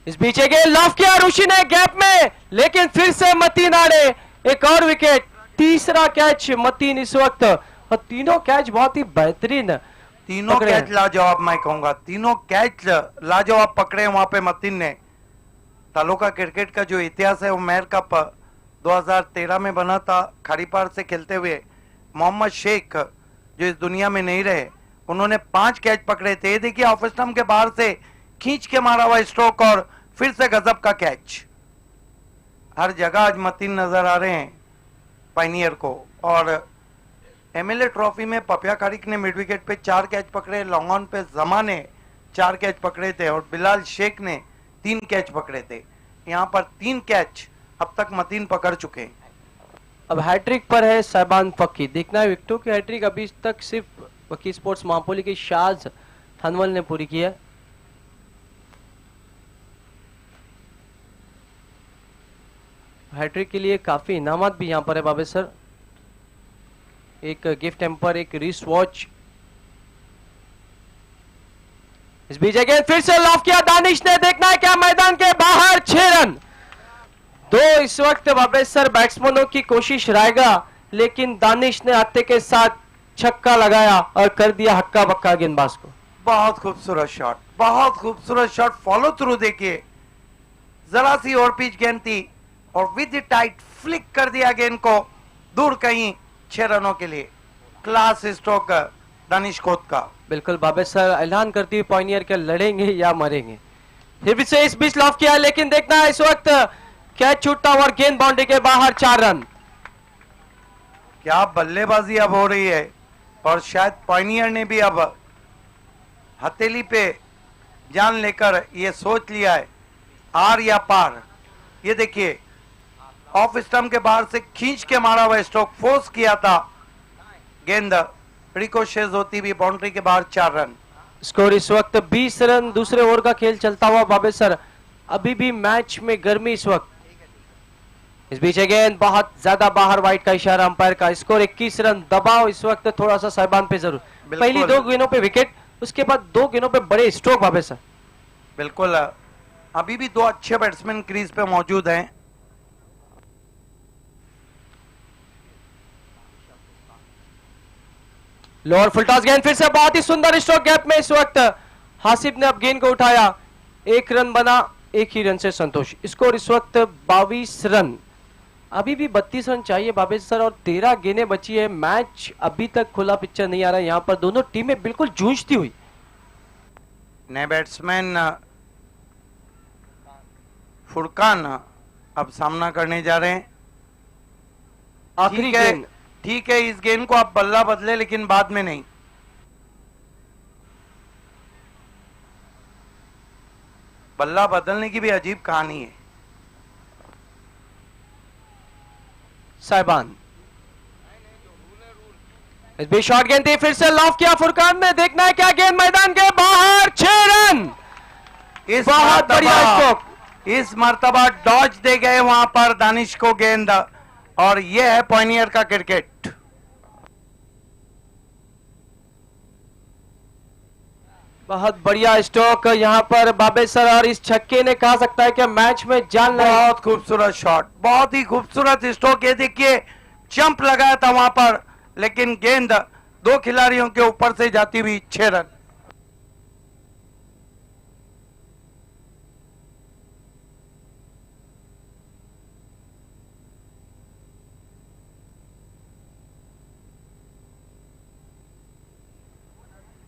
Speaker 3: इस बीच गेंद लॉफ किया ऋषि ने गैप में, लेकिन फिर से मतीन आड़े, एक और विकेट। तीसरा कैच मतीन इस वक्त, और तीनों कैच बहुत ही बेहतरीन
Speaker 2: तीनों
Speaker 3: पकड़े
Speaker 2: कैच
Speaker 3: हैं।
Speaker 2: लाजवाब, मैं कहूंगा तीनों कैच लाजवाब पकड़े वहां पे मतीन ने। तालुका क्रिकेट का जो इतिहास है वो मेयर कप 2013 में बना था, खारीपार से खेलते हुए मोहम्मद शेख जो इस दुनिया में नहीं रहे, उन्होंने 5 कैच पकड़े थे। ये देखिए ऑफ स्टंप के बाहर से खींच के मारा हुआ स्ट्रोक, और फिर से गजब का कैच। हर जगह आज मतीन नजर आ रहे हैं पाइनियर को। और एमएलए ट्रॉफी में पपिया खारिक ने मिड विकेट पे 4 कैच पकड़े, लॉन्ग ऑन पे जमा ने 4 कैच पकड़े थे, और बिलाल शेख ने 3 कैच पकड़े थे। यहाँ पर 3 कैच अब तक मतीन पकड़ चुके हैं।
Speaker 3: अब हैट्रिक पर है साहिबान फक्की। देखना है विकेटों की हैट्रिक अभी तक सिर्फ वकील स्पोर्ट्स मापोली के शाज हनवल ने पूरी की है। हैट्रिक के लिए काफी इनामत भी यहां पर है बाबे सर, एक गिफ्ट हैम्पर, एक रिस्ट वॉच। इस बीच अगेन फिर से लॉफ किया दानिश ने, देखना है क्या मैदान के बाहर। 6 रन। 2 इस वक्त बाबे सर बैट्समैनों की कोशिश रहेगा, लेकिन दानिश ने आते के साथ छक्का लगाया और कर दिया हक्का बक्का गेंदबाज को।
Speaker 2: बहुत खूबसूरत शॉट, बहुत खूबसूरत शॉट। फॉलो थ्रू देखिए, जरा सी और पिच गेंद थी, और विद टाइट फ्लिक कर दिया गेंद को दूर कहीं 6 रनों के लिए। क्लास स्ट्रोक दानिश खोत का।
Speaker 3: बिल्कुल बाबे सर ऐलान करती हुई पॉइनियर के लड़ेंगे या मरेंगे। फिर भी से इस बीच लॉफ किया, लेकिन देखना है इस वक्त कैच छूटता और गेंद बाउंड्री के बाहर। 4 रन।
Speaker 2: क्या बल्लेबाजी अब हो रही है, और शायद पॉइनियर ने भी अब हथेली पे जान लेकर ये सोच लिया है आर या पार। ये देखिए ऑफ स्टंप के बाहर से खींच के मारा हुआ स्ट्रोक, फोर्स किया था, गेंद रिकोशेज होती भी बाउंड्री के बाहर। 4 रन।
Speaker 3: स्कोर इस वक्त 20 रन। दूसरे ओवर का खेल चलता हुआ बाबे सर, अभी भी मैच में गर्मी इस वक्त। इस बीच गेंद बहुत ज्यादा बाहर, वाइड का इशारा अंपायर का। Score 21 run. दबाव इस वक्त थोड़ा सा साहिबान पे जरूर। पहली 2 गेंदों पे विकेट, उसके बाद 2 गेंदों पे बड़े स्ट्रोक बाबे सर।
Speaker 2: बिल्कुल, अभी भी 2 अच्छे बैट्समैन क्रीज पे मौजूद हैं।
Speaker 3: लोअर फुल टॉस गेंद, फिर से बहुत ही सुंदर स्ट्रोक गैप में इस वक्त हासिफ ने अब गेंद को उठाया। 1 रन बना, 1 ही रन से संतोष। स्कोर इस वक्त 22 रन। अभी भी 32 रन चाहिए बाबे सर, और 13 गेंदें बची है। मैच अभी तक खुला पिक्चर नहीं आ रहा है। यहाँ पर दोनों टीमें बिल्कुल जूझती हुई।
Speaker 2: नए बैट्समैन फुरकान अब सामना करने जा रहे हैं।
Speaker 3: आखिरी
Speaker 2: ठीक है,
Speaker 3: गेंद।
Speaker 2: ठीक है, इस गेंद को आप बल्ला बदले, लेकिन बाद में नहीं। बल्ला बदलने की भी अजीब कहानी है।
Speaker 3: साहिबान इस बीच शॉट गेंद थी, फिर से लॉफ किया फुरकान ने। देखना है क्या गेंद मैदान के बाहर। 6 रन।
Speaker 2: इस
Speaker 3: बहुत बढ़िया स्ट्रोक।
Speaker 2: इस मर्तबा डॉज दे गए वहां पर दानिश को गेंद, और यह है पॉइनियर का क्रिकेट।
Speaker 3: बहुत बढ़िया स्ट्रोक यहाँ पर बाबे सर, और इस छक्के ने कहा सकता है कि मैच में जान लगा।
Speaker 2: बहुत खूबसूरत शॉट, बहुत ही खूबसूरत स्ट्रोक। ये देखिए जंप लगाया था वहां पर, लेकिन गेंद दो खिलाड़ियों के ऊपर से जाती हुई 6 रन।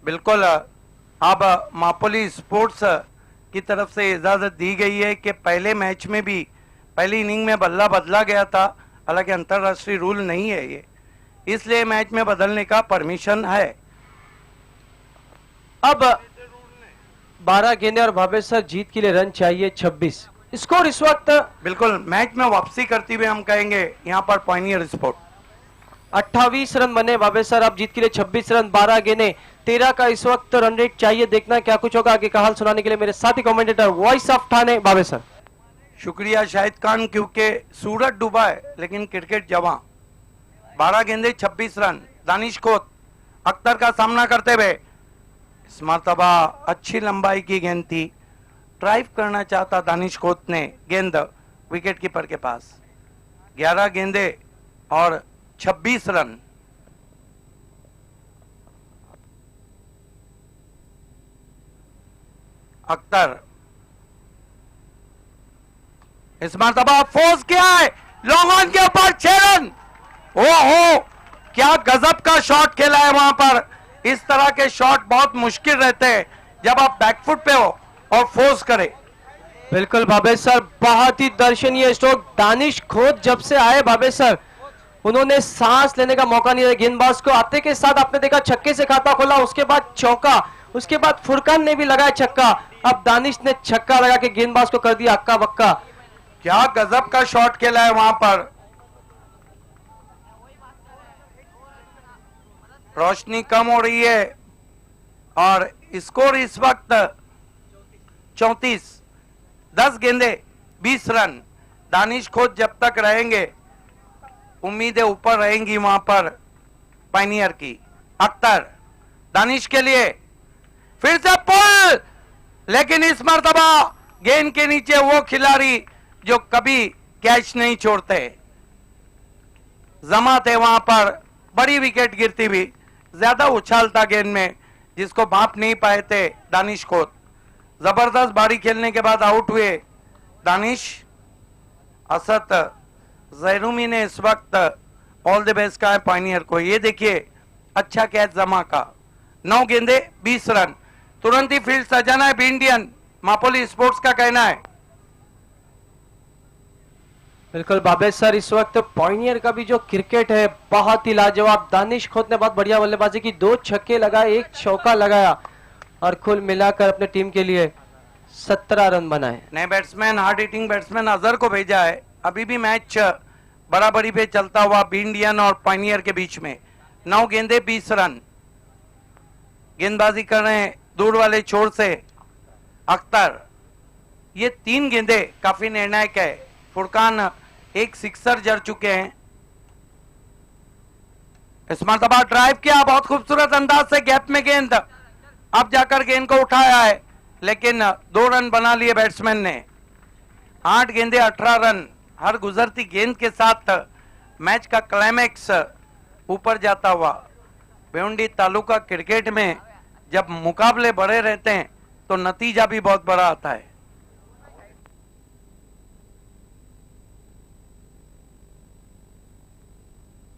Speaker 2: बिल्कुल, अब मापोली स्पोर्ट्स की तरफ से इजाजत दी गई है कि पहले मैच में भी पहली इनिंग में बल्ला बदला गया था, हालांकि अंतर्राष्ट्रीय रूल नहीं है ये, इसलिए मैच में बदलने का परमिशन है।
Speaker 3: अब 12 गेंदे और बाबे सर जीत के लिए रन चाहिए 26। स्कोर इस वक्त
Speaker 2: बिल्कुल, मैच में वापसी करते हुए हम कहेंगे यहाँ पर पॉइनियर स्पोर्ट।
Speaker 3: 28 रन बने बाबे सर, अब जीत के लिए 26 रन, 12 गेंदे, 13 का इस वक्त रन रेट चाहिए। देखना क्या कुछ होगा। आगे का हाल सुनाने के लिए मेरे साथी कमेंटेटर वॉइस ऑफ ठाणे बाबे सर।
Speaker 2: शुक्रिया शाहिद खान, क्योंकि सूरज डूबा है लेकिन क्रिकेट जवां। 12 गेंदे 26 रन। दानिश खोत अख्तर का सामना करते हुए, इस मर्तबा अच्छी लंबाई की गेंद थी, ड्राइव करना चाहता दानिश खोत ने, गेंद विकेट कीपर के पास। 11 गेंदे और 26 रन। अख्तर इस मर्तबा फोर्स किया है, लॉन्ग ऑन के ऊपर 6 रन। ओहो, क्या गजब का शॉट खेला है वहां पर। इस तरह के शॉट बहुत मुश्किल रहते हैं जब आप बैकफुट पे हो और फोर्स करें।
Speaker 3: बिल्कुल बाबे सर, बहुत ही दर्शनीय स्ट्रोक। दानिश खोत जब से आए बाबे सर, उन्होंने सांस लेने का मौका नहीं दिया गेंदबाज को। आते के साथ आपने देखा छक्के से खाता खोला, उसके बाद चौका, उसके बाद फुरकान ने भी लगाया छक्का, अब दानिश ने छक्का लगा के गेंदबाज को कर दिया अक्का बक्का।
Speaker 2: क्या गजब का शॉट खेला है वहां पर। रोशनी कम हो रही है और स्कोर इस वक्त 34। 10 गेंदे 20 रन। दानिश खोत जब तक रहेंगे उम्मीदें ऊपर रहेंगी वहां पर पायनियर की। अख्तर दानिश के लिए फिर से पुल, लेकिन इस मर्तबा गेंद के नीचे वो खिलाड़ी जो कभी कैच नहीं छोड़ते, जमा थे वहां पर। बड़ी विकेट गिरती हुई, ज्यादा उछाल था गेंद में जिसको भाप नहीं पाए थे दानिश खोत। जबरदस्त बारी खेलने के बाद आउट हुए दानिश। असद जैरूमी ने इस वक्त ऑल द बेस्ट कहा है पायनियर को। ये देखिए अच्छा कैच जमा का। 9 गेंदे 20 रन। तुरंत ही फील्ड सजाना है बी इंडियन, मापोली स्पोर्ट्स का कहना है।
Speaker 3: बिल्कुल बाबे सर, इस वक्त पॉइनियर का भी जो क्रिकेट है बहुत ही लाजवाब। दानिश खोत ने बहुत बढ़िया बल्लेबाजी की, 2 छक्के लगाए, 1 चौका लगाया और कुल मिलाकर अपने टीम के लिए 17 रन बनाए।
Speaker 2: नए batsman, hard hitting batsman Azhar को भेजा है। अभी भी मैच बराबरी पे चलता हुआ बी इंडियन और पायनियर के बीच में। 9 गेंदे 20 रन। गेंदबाजी कर रहे हैं दूर वाले छोर से अख्तर। ये 3 गेंदे काफी निर्णायक है। फुरकान एक सिक्सर जड़ चुके हैं। इस मर्तबा ड्राइव किया, बहुत खूबसूरत अंदाज से गैप में गेंद, अब जाकर गेंद को उठाया है, लेकिन 2 रन बना लिए बैट्समैन ने। 8 गेंदे 18 रन। हर गुजरती गेंद के साथ मैच का क्लाइमैक्स ऊपर जाता हुआ। भिवंडी तालुका क्रिकेट में जब मुकाबले बड़े रहते हैं तो नतीजा भी बहुत बड़ा आता है।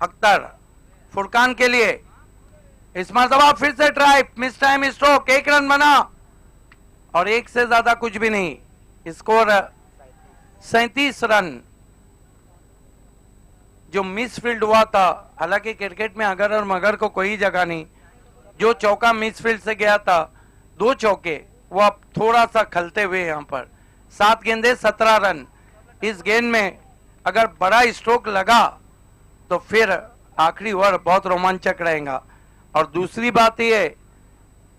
Speaker 2: अख्तर फुरकान के लिए, इस मर्तबा फिर से drive, miss time stroke, 1 run बना और 1 से ज्यादा कुछ भी नहीं। Score 37 run. जो मिस फील्ड हुआ था, हालांकि क्रिकेट में अगर और मगर को कोई जगह नहीं, जो चौका मिस फील्ड से गया था, 2 चौके, वो अब थोड़ा सा खलते हुए यहां पर। 7 गेंदे 17 रन। इस गेंद में अगर बड़ा स्ट्रोक लगा तो फिर आखिरी ओवर बहुत रोमांचक रहेगा। और दूसरी बात यह है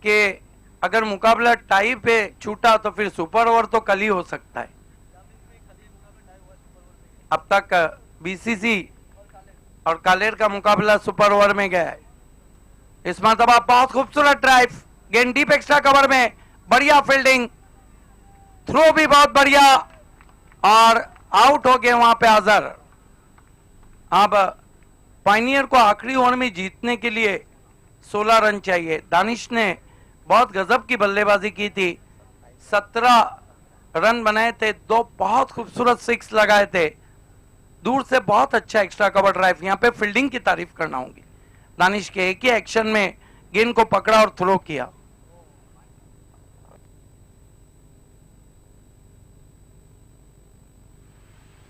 Speaker 2: कि अगर मुकाबला टाई पे छूटा तो फिर सुपर ओवर तो कल ही हो सकता है। अब तक बीसीसी और कालेर का मुकाबला सुपर ओवर में गया है। इस मर्तबा बहुत खूबसूरत ड्राइव, गेंद डीप एक्स्ट्रा कवर में, बढ़िया फील्डिंग, थ्रो भी बहुत बढ़िया और आउट हो गए वहां पे अजहर। अब पायनियर को आखिरी ओवर में जीतने के लिए 16 रन चाहिए। दानिश ने बहुत गजब की बल्लेबाजी की थी, 17 रन बनाए थे, 2 बहुत खूबसूरत 6 लगाए थे, दूर से बहुत अच्छा एक्स्ट्रा कवर ड्राइव। यहां पे फील्डिंग की तारीफ करना होगी दानिश के, एक ही एक्शन में गेंद को पकड़ा और थ्रो किया।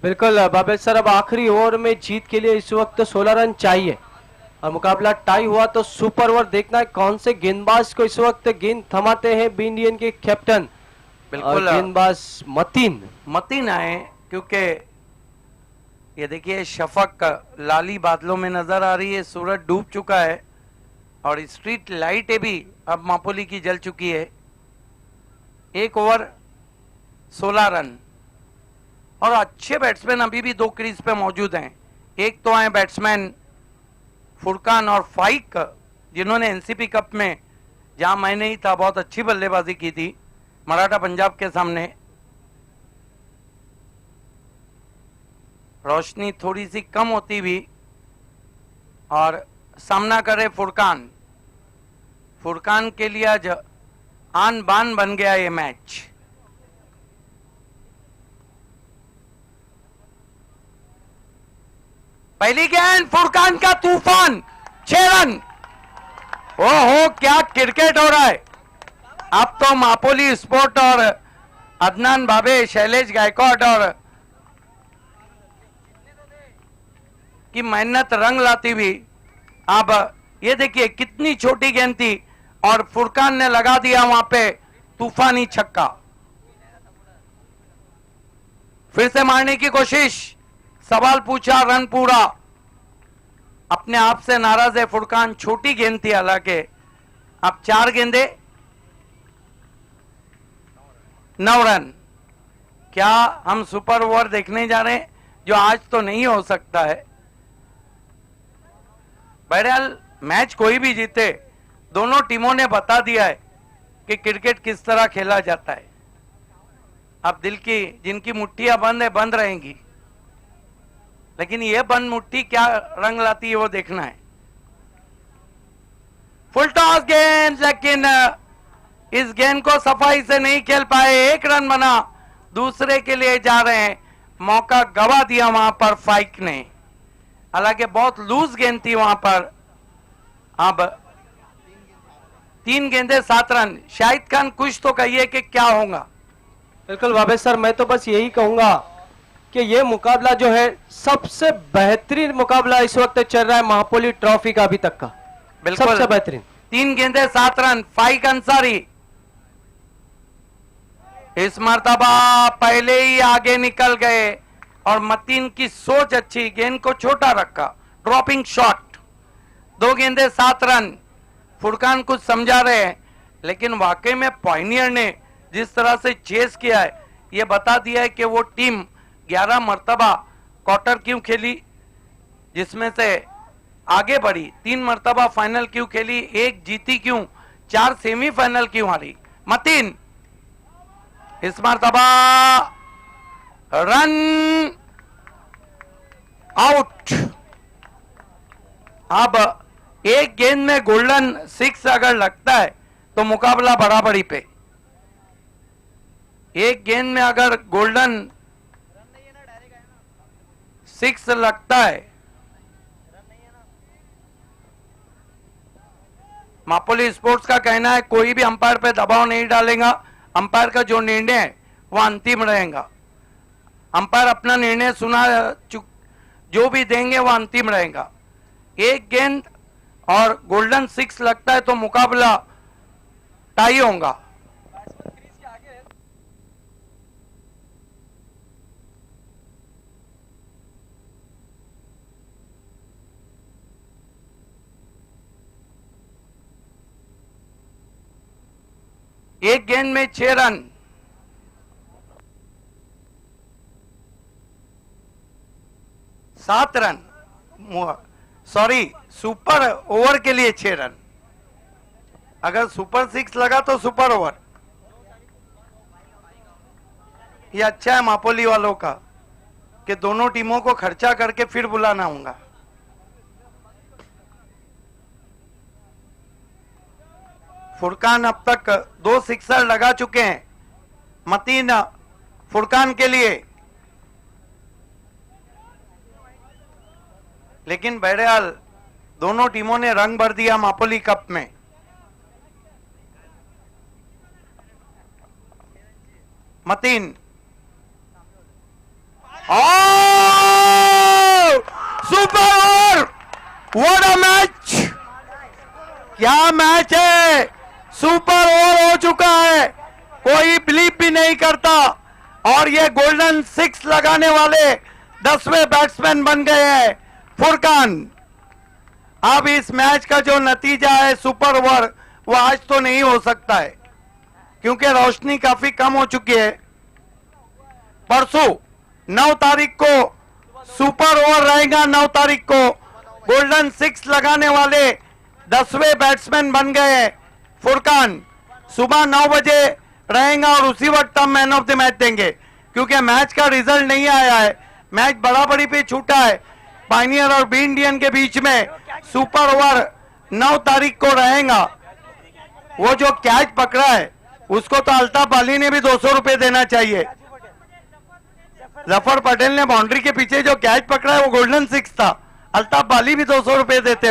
Speaker 3: बिल्कुल बाबेल सर, अब आखिरी ओवर में जीत के लिए इस वक्त 16 रन चाहिए और मुकाबला टाई हुआ तो सुपर ओवर देखना है कौन से गेंदबाज को इस वक्त गेंद थमाते हैं बी इंडियन के कैप्टन।
Speaker 2: बिल्कुल
Speaker 3: गेंदबाज मतीन
Speaker 2: आए, क्योंकि ये देखिए शफक लाली बादलों में नजर आ रही है, सूरज डूब चुका है और स्ट्रीट लाइटें भी अब मापोली की जल चुकी है। 1 ओवर 16 रन और अच्छे बैट्समैन अभी भी 2 क्रीज पे मौजूद हैं। एक तो आए बैट्समैन फुरकान और फाइक, जिन्होंने एनसीपी कप में, जहां मैं नहीं था, बहुत अच्छी बल्लेबाजी की थी मराठा पंजाब के सामने। रोशनी थोड़ी सी कम होती भी और सामना करे फुरकान। फुरकान के लिए आज आन बान बन गया ये मैच। पहली गेंद फुरकान का तूफान, 6 रन। ओहो क्या क्रिकेट हो रहा है। अब तो मापोली स्पोर्ट और अदनान बाबे, शैलेश गायकवाड और की मेहनत रंग लाती हुई। अब ये देखिए कितनी छोटी गेंद थी और फुरकान ने लगा दिया वहां पे तूफानी छक्का। फिर से मारने की कोशिश, सवाल पूछा, रन पूरा। अपने आप से नाराज है फुरकान, छोटी गेंद थी हालांकि। अब 4 गेंदे 9 रन। क्या हम सुपर ओवर देखने जा रहे हैं, जो आज तो नहीं हो सकता है। बहरहाल मैच कोई भी जीते, दोनों टीमों ने बता दिया है कि क्रिकेट किस तरह खेला जाता है। अब दिल की जिनकी मुट्ठियां बंद है, बंद रहेंगी, लेकिन यह बंद मुट्ठी क्या रंग लाती है वो देखना है। फुल टॉस गेंद, लेकिन इस गेंद को सफाई से नहीं खेल पाए। 1 रन बना, दूसरे के लिए जा रहे हैं, मौका गवा दिया वहां पर फाइक ने। हालांकि बहुत लूज गेंद थी वहां पर। अब 3 गेंदे 7 रन। शाहिद खान कुछ तो कहिए कि क्या होगा।
Speaker 3: बिल्कुल बाबे सर, मैं तो बस यही कहूंगा कि ये मुकाबला जो है सबसे बेहतरीन मुकाबला इस वक्त चल रहा है महापोली ट्रॉफी का अभी तक का।
Speaker 2: बिल्कुल
Speaker 3: सबसे बेहतरीन।
Speaker 2: 3 गेंदे 7 रन। फाइक अंसारी इस मर्तबा पहले ही आगे निकल गए और मतीन की सोच अच्छी, गेंद को छोटा रखा, ड्रॉपिंग शॉट। 2 गेंदे 7 रन। फुरकान कुछ समझा रहे हैं, लेकिन वाकई में पायनियर ने जिस तरह से चेस किया है, यह बता दिया है कि वो टीम 11 मर्तबा क्वार्टर क्यों खेली, जिसमें से आगे बढ़ी, 3 मर्तबा फाइनल क्यों खेली, 1 जीती क्यों, 4 सेमीफाइनल क्यों हारी। मतीन इस मर्तबा रन आउट। अब 1 गेंद में गोल्डन 6 अगर लगता है तो मुकाबला बराबरी पे। 1 गेंद में अगर गोल्डन 6 लगता है, मापोली स्पोर्ट्स का कहना है कोई भी अंपायर पे दबाव नहीं डालेगा। अंपायर का जो निर्णय है वो अंतिम रहेगा। अंपायर अपना निर्णय सुना, जो भी देंगे वो अंतिम रहेगा। 1 गेंद और गोल्डन 6 लगता है तो मुकाबला टाई होगा। एक गेंद में 6 रन। सात रन, सॉरी, सुपर ओवर के लिए 6 रन। अगर सुपर 6 लगा तो सुपर ओवर। ये अच्छा है मापोली वालों का कि दोनों टीमों को खर्चा करके फिर बुलाना होगा। फुरकान अब तक 2 सिक्सर लगा चुके हैं। मतीन फुरकान के लिए, लेकिन बहरहाल दोनों टीमों ने रंग भर दिया मापोली कप में। Mateen super over, what a match, क्या मैच है, सुपर ओवर हो चुका है, कोई बिलीव भी नहीं करता। और ये गोल्डन 6 लगाने वाले 10वें बैट्समैन बन गए हैं फुरकान। अब इस मैच का जो नतीजा है सुपर ओवर, वो आज तो नहीं हो सकता है क्योंकि रोशनी काफी कम हो चुकी है। परसों 9 तारीख को सुपर ओवर रहेगा। 9 तारीख को गोल्डन 6 लगाने वाले 10वें बैट्समैन बन गए फुरकान। सुबह 9 बजे रहेगा और उसी वक्त हम मैन ऑफ द मैच देंगे क्योंकि मैच का रिजल्ट नहीं आया है। मैच बराबरी पे छूटा है पायनियर और बी इंडियन के बीच में। सुपर ओवर 9 तारीख को रहेगा। वो जो कैच पकड़ा है उसको तो अल्ताफ अली ने भी 200 रुपए देना चाहिए। जफर पटेल ने बाउंड्री के पीछे जो कैच पकड़ा है वो गोल्डन 6 था। अल्ताफ अली भी 200 रुपए देते।